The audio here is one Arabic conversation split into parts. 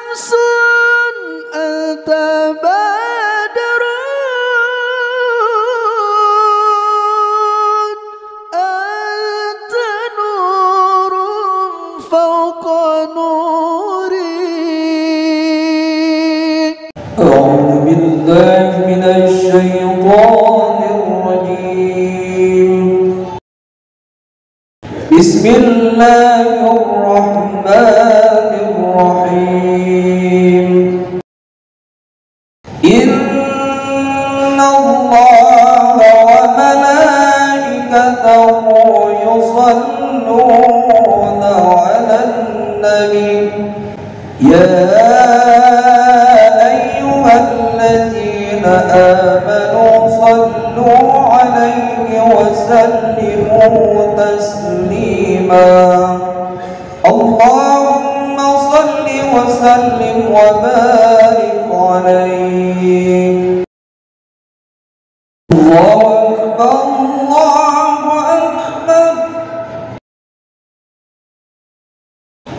شمس أنت بدر أنت نور فوق نوري. أعوذ بالله من الشيطان الرجيم. بسم الله الرحمن الرحيم. إن الله وملائكته يصلون على النبي يا أيها الذين آمنوا صلوا عليه وسلموا تسليما. اللهم صل وسلم وبارك عليه. الله أكبر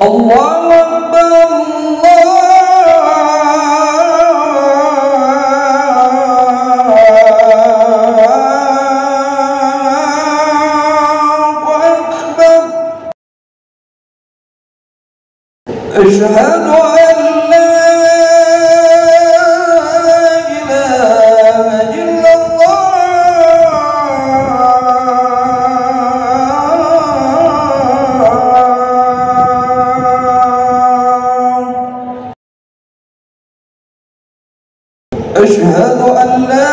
الله أكبر الله أكبر أشهد أن لا إله إلا الله. أشهد أن لا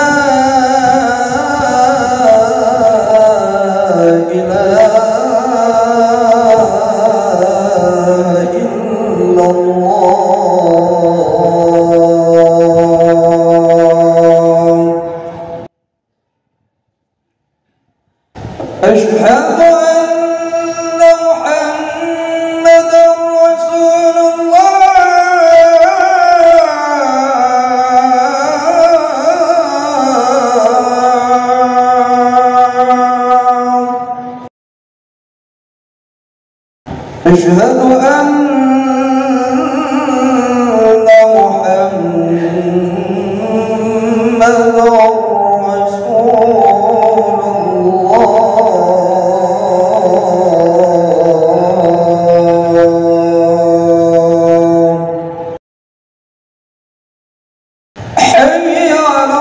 أشهد أن محمدًا رسول الله. أشهد أن محمدًا حي على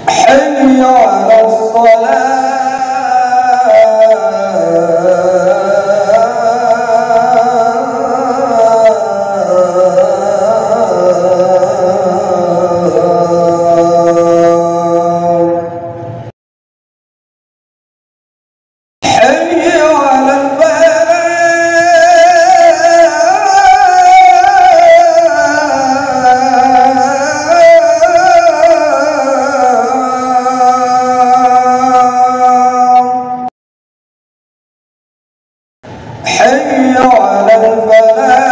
حي على الصلاة. حي على الفلاح.